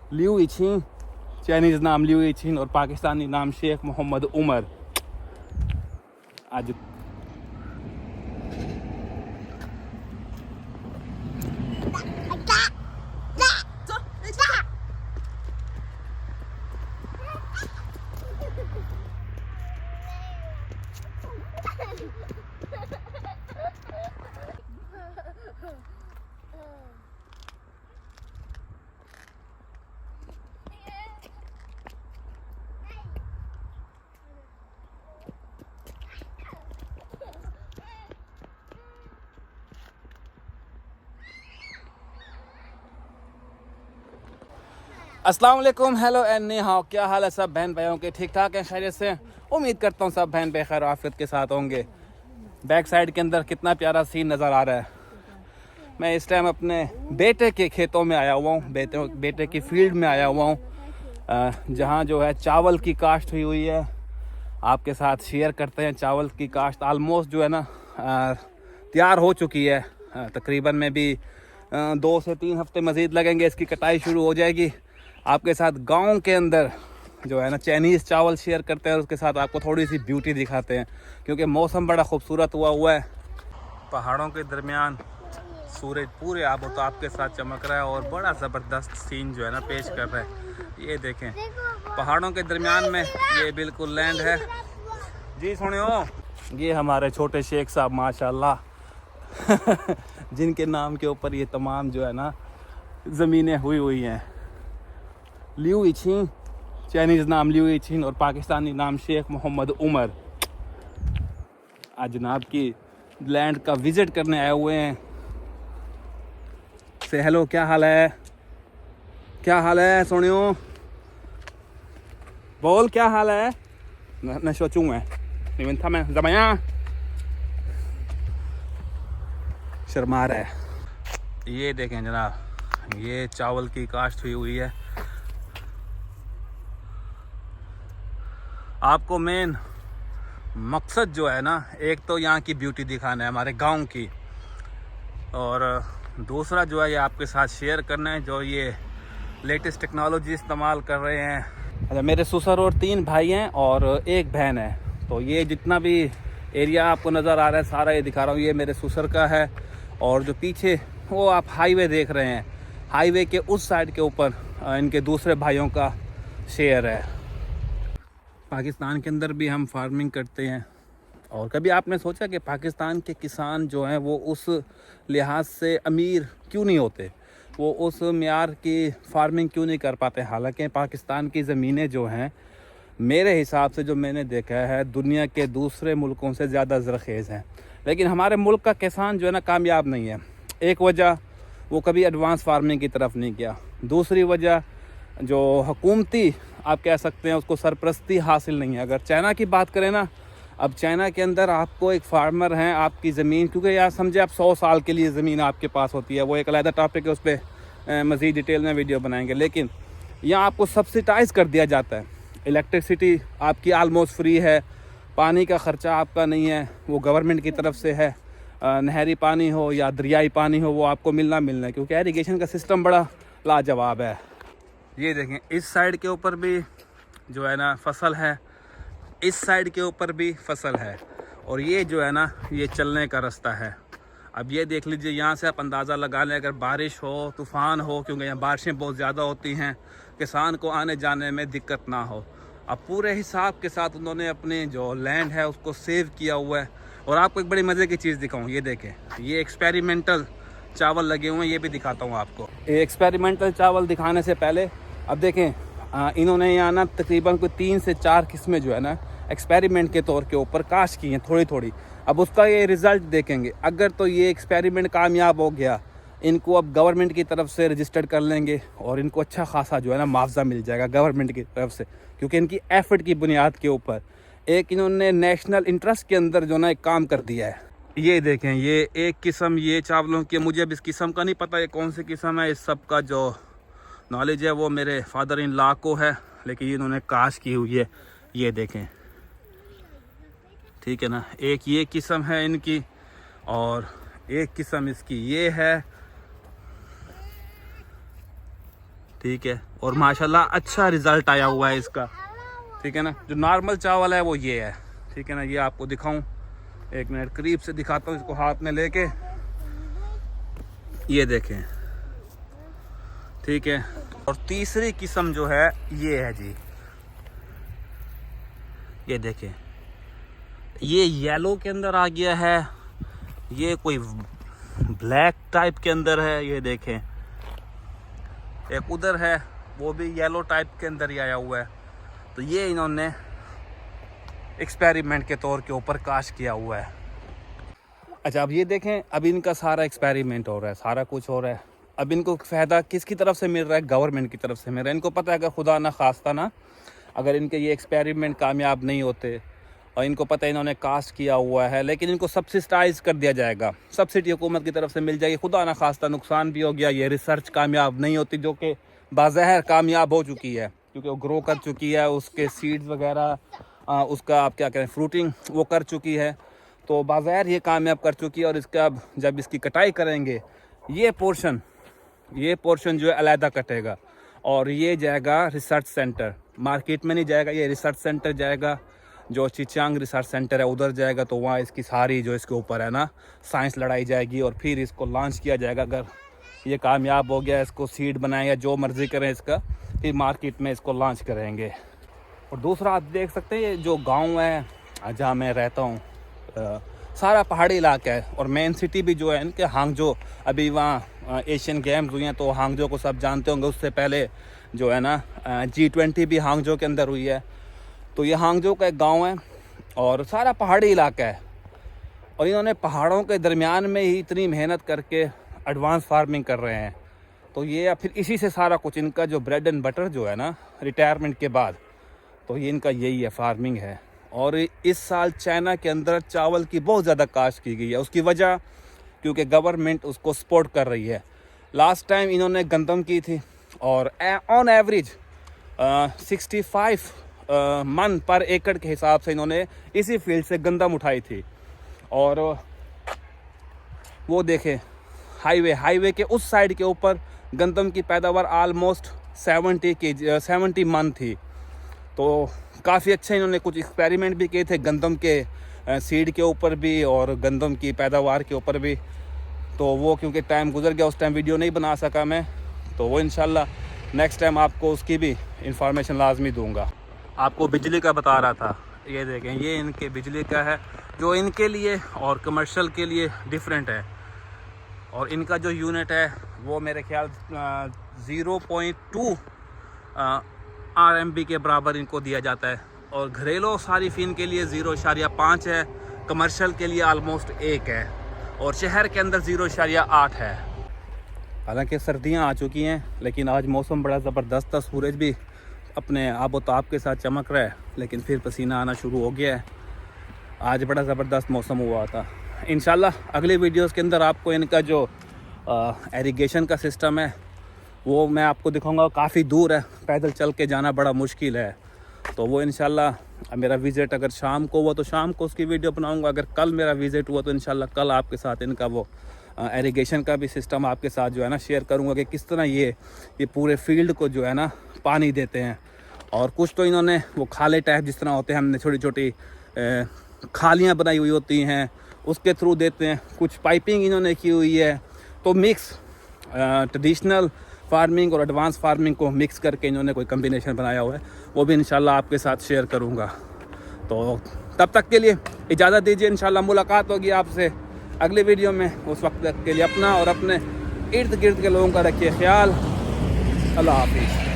Liu इछी, Chinese नाम Liu इछिन और पाकिस्तानी नाम शेख मोहम्मद उमर। आज अस्सलाम वालेकुम, हेलो एंड नी हाउ, क्या हाल है सब बहन भाइयों के? ठीक ठाक हैं, खैरियत से? उम्मीद करता हूँ सब बहन भाई खैर आफियत के साथ होंगे। बैक साइड के अंदर कितना प्यारा सीन नज़र आ रहा है। मैं इस टाइम अपने बेटे के खेतों में आया हुआ हूँ, बेटे की फील्ड में आया हुआ हूँ, जहाँ जो है चावल की काश्त हुई है। आपके साथ शेयर करते हैं। चावल की काश्त आलमोस्ट जो है ना तैयार हो चुकी है। तकरीबन में भी 2 से 3 हफ्ते मज़ीद लगेंगे, इसकी कटाई शुरू हो जाएगी। आपके साथ गांव के अंदर जो है ना चाइनीज़ चावल शेयर करते हैं, उसके साथ आपको थोड़ी सी ब्यूटी दिखाते हैं, क्योंकि मौसम बड़ा खूबसूरत हुआ है। पहाड़ों के दरमियान सूरज पूरे आबोताब के साथ चमक रहा है और बड़ा ज़बरदस्त सीन जो है ना पेश कर रहा है। ये देखें, पहाड़ों के दरमियान में ये बिल्कुल लैंड है जी। सुनियो, ये हमारे छोटे शेख साहब माशाल्लाह जिनके नाम के ऊपर ये तमाम जो है ना ज़मीनें हुई हैं। लियू इछी, चाइनीज़ नाम लियू इछिन और पाकिस्तानी नाम शेख मोहम्मद उमर। आज जनाब की लैंड का विज़िट करने आए हुए हैं। से हेलो, क्या हाल है? क्या हाल है? सुनियो, बोल क्या हाल है? न सोचूँ मैं नहीं था मैं जमाया शर्मा रहा है। ये देखें जनाब, ये चावल की काश्त हुई है। आपको मेन मकसद जो है ना, एक तो यहाँ की ब्यूटी दिखाना है हमारे गांव की, और दूसरा जो है ये आपके साथ शेयर करना है जो ये लेटेस्ट टेक्नोलॉजी इस्तेमाल कर रहे हैं। अच्छा, मेरे ससुर और 3 भाई हैं और 1 बहन है। तो ये जितना भी एरिया आपको नज़र आ रहा है सारा ये दिखा रहा हूँ, ये मेरे ससुर का है। और जो पीछे वो आप हाईवे देख रहे हैं, हाईवे के उस साइड के ऊपर इनके दूसरे भाइयों का शेयर है। पाकिस्तान के अंदर भी हम फार्मिंग करते हैं, और कभी आपने सोचा कि पाकिस्तान के किसान जो हैं वो उस लिहाज से अमीर क्यों नहीं होते, वो उस मियार की फार्मिंग क्यों नहीं कर पाते? हालांकि पाकिस्तान की ज़मीनें जो हैं मेरे हिसाब से जो मैंने देखा है दुनिया के दूसरे मुल्कों से ज़्यादा ज़रख़ेज़ हैं, लेकिन हमारे मुल्क का किसान जो है ना कामयाब नहीं है। एक वजह वो कभी एडवांस फार्मिंग की तरफ नहीं गया, दूसरी वजह जो हुकूमती आप कह सकते हैं उसको सरपरस्ती हासिल नहीं है। अगर चाइना की बात करें ना, अब चाइना के अंदर आपको एक फार्मर हैं, आपकी ज़मीन, क्योंकि यार समझे आप 100 साल के लिए ज़मीन आपके पास होती है, वो एक अलग टॉपिक है, उस पर मज़ीद डिटेल में वीडियो बनाएंगे। लेकिन यहाँ आपको सब्सिडाइज़ कर दिया जाता है। इलेक्ट्रिसिटी आपकी आलमोस्ट फ्री है, पानी का ख़र्चा आपका नहीं है, वो गवर्नमेंट की तरफ से है। नहरी पानी हो या दरियाई पानी हो वो आपको मिलना है, क्योंकि इरिगेशन का सिस्टम बड़ा लाजवाब है। ये देखें, इस साइड के ऊपर भी जो है ना फसल है, इस साइड के ऊपर भी फसल है, और ये जो है ना ये चलने का रास्ता है। अब ये देख लीजिए, यहाँ से आप अंदाज़ा लगा लें, अगर बारिश हो, तूफ़ान हो, क्योंकि यहाँ बारिशें बहुत ज़्यादा होती हैं, किसान को आने जाने में दिक्कत ना हो। अब पूरे हिसाब के साथ उन्होंने अपने जो लैंड है उसको सेव किया हुआ है। और आपको एक बड़ी मज़े की चीज़ दिखाऊँ, ये देखें, ये एक्सपेरिमेंटल चावल लगे हुए हैं, ये भी दिखाता हूँ आपको। ये एक्सपेरिमेंटल चावल दिखाने से पहले अब देखें, इन्होंने यहाँ ना तकरीबन कोई 3 से 4 किस्में जो है ना एक्सपेरिमेंट के तौर के ऊपर काश्त की हैं थोड़ी थोड़ी। अब उसका ये रिज़ल्ट देखेंगे। अगर तो ये एक्सपेरिमेंट कामयाब हो गया, इनको अब गवर्नमेंट की तरफ से रजिस्टर्ड कर लेंगे और इनको अच्छा खासा जो है ना मुआवजा मिल जाएगा गवर्नमेंट की तरफ से, क्योंकि इनकी एफर्ट की बुनियाद के ऊपर एक इन्होंने नेशनल इंटरेस्ट के अंदर जो ना एक काम कर दिया है। ये देखें, ये एक किस्म ये चावलों की, मुझे अब इस किस्म का नहीं पता ये कौन सी किस्म है, इस सब का जो नॉलेज है वो मेरे फादर इन लॉ को है, लेकिन ये इन्होंने काश्त की हुई है। ये देखें, ठीक है ना, एक ये किस्म है इनकी और एक किस्म इसकी ये है। ठीक है, और माशाल्लाह अच्छा रिज़ल्ट आया हुआ है इसका, ठीक है ना। जो नॉर्मल चावल है वो ये है, ठीक है ना। ये आपको दिखाऊं, एक मिनट करीब से दिखाता हूँ इसको हाथ में लेके, ये देखें, ठीक है। और तीसरी किस्म जो है ये है जी, ये देखें, ये येलो के अंदर आ गया है, ये कोई ब्लैक टाइप के अंदर है, ये देखें। एक उधर है वो भी येलो टाइप के अंदर ही आया हुआ है। तो ये इन्होंने एक्सपेरिमेंट के तौर के ऊपर काश किया हुआ है। अच्छा, अब ये देखें, अब इनका सारा एक्सपेरिमेंट हो रहा है, सारा कुछ हो रहा है। अब इनको फ़ायदा किसकी तरफ से मिल रहा है? गवर्नमेंट की तरफ से मिल रहा है। इनको पता है अगर खुदा ना खास्ता ना अगर इनके ये एक्सपेरिमेंट कामयाब नहीं होते, और इनको पता है इन्होंने कास्ट किया हुआ है, लेकिन इनको सब्सिडाइज कर दिया जाएगा, सब्सिडी हुकूमत की तरफ से मिल जाएगी, खुदा ना खास्ता नुकसान भी हो गया, ये रिसर्च कामयाब नहीं होती, जो कि बाज़ाहिर कामयाब हो चुकी है क्योंकि वो ग्रो कर चुकी है, उसके सीड्स वगैरह उसका आप क्या करें फ्रूटिंग वो कर चुकी है, तो बाज़ाहिर ये कामयाब कर चुकी है। और इसका अब जब इसकी कटाई करेंगे, ये पोर्शन जो है अलहदा कटेगा और ये जाएगा रिसर्च सेंटर, मार्केट में नहीं जाएगा, ये रिसर्च सेंटर जाएगा, जो चिचांग रिसर्च सेंटर है उधर जाएगा। तो वहाँ इसकी सारी जो इसके ऊपर है ना साइंस लड़ाई जाएगी और फिर इसको लॉन्च किया जाएगा। अगर ये कामयाब हो गया, इसको सीड बनाएं या जो मर्ज़ी करें इसका, फिर मार्केट में इसको लॉन्च करेंगे। और दूसरा आप देख सकते हैं, ये जो गांव है जहाँ मैं रहता हूँ, सारा पहाड़ी इलाका है और मेन सिटी भी जो है इनके हांगजो, अभी वहाँ एशियन गेम्स हुई हैं तो हांगजो को सब जानते होंगे, उससे पहले जो है ना G20 भी हांगजो के अंदर हुई है। तो ये हांगजो का एक गांव है और सारा पहाड़ी इलाका है, और इन्होंने पहाड़ों के दरमियान में ही इतनी मेहनत करके एडवांस फार्मिंग कर रहे हैं। तो ये फिर इसी से सारा कुछ इनका जो ब्रेड एंड बटर जो है ना रिटायरमेंट के बाद, तो ये इनका यही है, फार्मिंग है। और इस साल चाइना के अंदर चावल की बहुत ज़्यादा काश्त की गई है, उसकी वजह क्योंकि गवर्नमेंट उसको सपोर्ट कर रही है। लास्ट टाइम इन्होंने गंदम की थी और ऑन एवरेज 65 मन पर एकड़ के हिसाब से इन्होंने इसी फील्ड से गंदम उठाई थी। और वो देखें, हाईवे के उस साइड के ऊपर गंदम की पैदावार आलमोस्ट 70 मन थी। तो काफ़ी अच्छे इन्होंने कुछ एक्सपेरिमेंट भी किए थे गंदम के सीड के ऊपर भी और गंदम की पैदावार के ऊपर भी। तो वो क्योंकि टाइम गुजर गया, उस टाइम वीडियो नहीं बना सका मैं, तो वो इंशाल्लाह नेक्स्ट टाइम आपको उसकी भी इंफॉर्मेशन लाजमी दूंगा। आपको बिजली का बता रहा था, ये देखें, ये इनके बिजली का है जो इनके लिए और कमर्शियल के लिए डिफरेंट है। और इनका जो यूनिट है वो मेरे ख्याल 0.2 RMB के बराबर इनको दिया जाता है, और घरेलू सारिफिन के लिए 0.5 है, कमर्शियल के लिए आलमोस्ट 1 है, और शहर के अंदर 0.8 है। हालांकि सर्दियां आ चुकी हैं, लेकिन आज मौसम बड़ा ज़बरदस्त था, सूरज भी अपने आबोताब के साथ चमक रहा है, लेकिन फिर पसीना आना शुरू हो गया है। आज बड़ा ज़बरदस्त मौसम हुआ था। इंशाल्लाह अगले वीडियोस के अंदर आपको इनका जो इरिगेशन का सिस्टम है वो मैं आपको दिखाऊंगा। काफ़ी दूर है, पैदल चल के जाना बड़ा मुश्किल है, तो वो इंशाल्लाह मेरा विज़िट अगर शाम को हुआ तो शाम को उसकी वीडियो बनाऊंगा। अगर कल मेरा विज़िट हुआ तो इंशाल्लाह कल आपके साथ इनका वो इरिगेशन का भी सिस्टम आपके साथ जो है ना शेयर करूंगा कि किस तरह ये पूरे फील्ड को जो है ना पानी देते हैं। और कुछ तो इन्होंने वो खाले टाइप जिस तरह होते हैं, हमने छोटी छोटी खालियाँ बनाई हुई होती हैं, उसके थ्रू देते हैं। कुछ पाइपिंग इन्होंने की हुई है। तो मिक्स ट्रेडिशनल फार्मिंग और एडवांस फार्मिंग को मिक्स करके इन्होंने कोई कम्बिनेशन बनाया हुआ है, वो भी इंशाल्लाह आपके साथ शेयर करूँगा। तो तब तक के लिए इजाज़त दीजिए, इंशाल्लाह मुलाकात होगी आपसे अगले वीडियो में। उस वक्त तक के लिए अपना और अपने इर्द गिर्द के लोगों का रखिए ख्याल। अल्लाह हाफिज़।